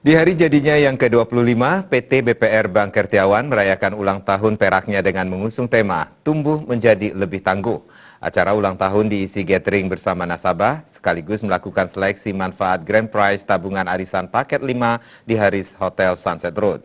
Di hari jadinya yang ke-25, PT BPR Bank Kertiawan merayakan ulang tahun peraknya dengan mengusung tema Tumbuh Menjadi Lebih Tangguh. Acara ulang tahun diisi gathering bersama nasabah, sekaligus melakukan seleksi manfaat Grand Prize tabungan arisan paket 5 di Harris Hotel Sunset Road.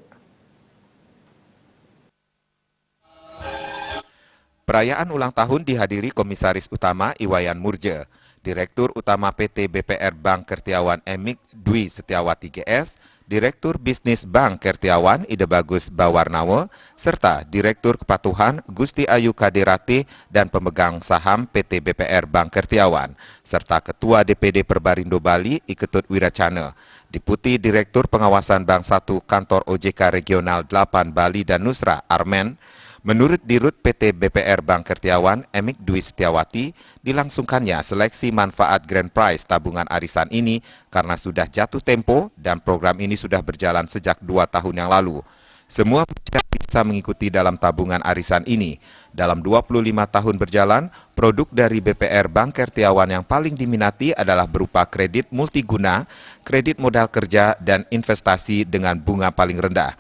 Perayaan ulang tahun dihadiri Komisaris Utama Iwayan Murje, Direktur Utama PT BPR Bank Kertiawan Emik Dwi Setiawati GS, Direktur Bisnis Bank Kertiawan Ide Bagus Bawarnawa, serta Direktur Kepatuhan Gusti Ayu Kadirati dan pemegang saham PT BPR Bank Kertiawan, serta Ketua DPD Perbarindo Bali Iketut Wiracana, Deputi Direktur Pengawasan Bank 1 Kantor OJK Regional 8 Bali dan Nusra Armen. Menurut Dirut PT BPR Bank Kertiawan, Emik Dwi Setiawati, dilangsungkannya seleksi manfaat Grand Prize tabungan arisan ini karena sudah jatuh tempo dan program ini sudah berjalan sejak 2 tahun yang lalu. Semua bisa mengikuti dalam tabungan arisan ini. Dalam 25 tahun berjalan, produk dari BPR Bank Kertiawan yang paling diminati adalah berupa kredit multiguna, kredit modal kerja, dan investasi dengan bunga paling rendah.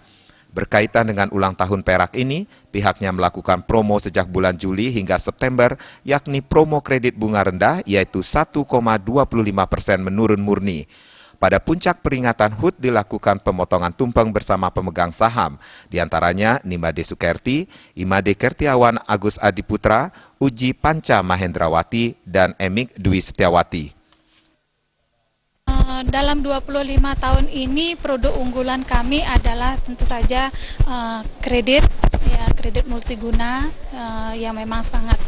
Berkaitan dengan ulang tahun perak ini, pihaknya melakukan promo sejak bulan Juli hingga September, yakni promo kredit bunga rendah yaitu 1,25% menurun murni. Pada puncak peringatan HUT dilakukan pemotongan tumpeng bersama pemegang saham, diantaranya Nimade Sukerti, Imade Kertiawan Agus Adiputra, Uji Panca Mahendrawati, dan Emik Dwi Setiawati. Dalam 25 tahun ini produk unggulan kami adalah tentu saja kredit, ya kredit multiguna yang memang sangat.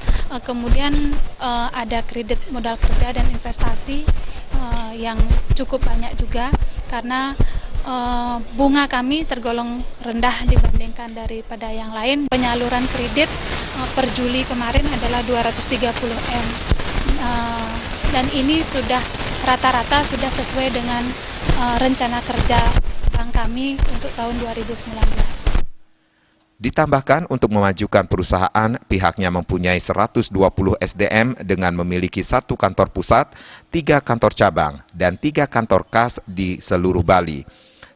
Kemudian ada kredit modal kerja dan investasi yang cukup banyak juga karena bunga kami tergolong rendah dibandingkan daripada yang lain. Penyaluran kredit per Juli kemarin adalah 230 M dan ini sudah rata-rata sudah sesuai dengan rencana kerja bank kami untuk tahun 2019. Ditambahkan untuk memajukan perusahaan, pihaknya mempunyai 120 SDM dengan memiliki 1 kantor pusat, 3 kantor cabang, dan 3 kantor kas di seluruh Bali.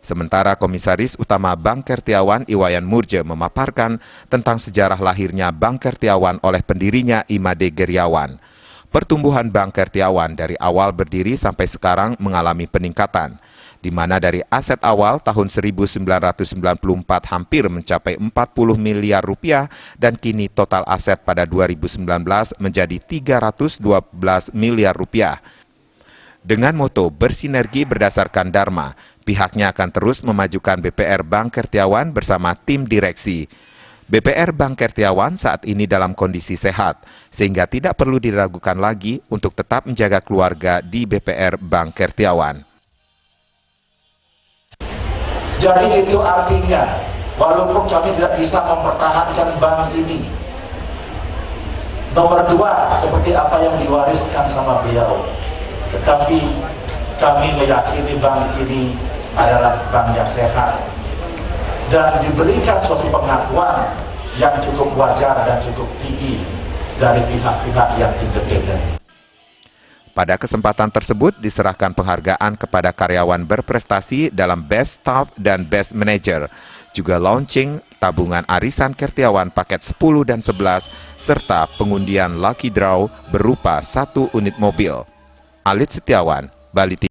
Sementara Komisaris Utama Bank Kertiawan Iwayan Murje memaparkan tentang sejarah lahirnya Bank Kertiawan oleh pendirinya Imade Geriawan. Pertumbuhan Bank Kertiawan dari awal berdiri sampai sekarang mengalami peningkatan, di mana dari aset awal tahun 1994 hampir mencapai 40 miliar rupiah dan kini total aset pada 2019 menjadi 312 miliar rupiah. Dengan moto bersinergi berdasarkan Dharma, pihaknya akan terus memajukan BPR Bank Kertiawan bersama tim direksi. BPR Bank Kertiawan saat ini dalam kondisi sehat, sehingga tidak perlu diragukan lagi untuk tetap menjaga keluarga di BPR Bank Kertiawan. Jadi itu artinya, walaupun kami tidak bisa mempertahankan bank ini, nomor 2 seperti apa yang diwariskan sama beliau, tetapi kami meyakini bank ini adalah bank yang sehat dan diberikan suatu pengakuan yang cukup wajar dan cukup tinggi dari pihak-pihak yang independen. Pada kesempatan tersebut diserahkan penghargaan kepada karyawan berprestasi dalam Best Staff dan Best Manager, juga launching tabungan arisan Kertiawan paket 10 dan 11, serta pengundian lucky draw berupa 1 unit mobil. Alit Setiawan, Bali TV.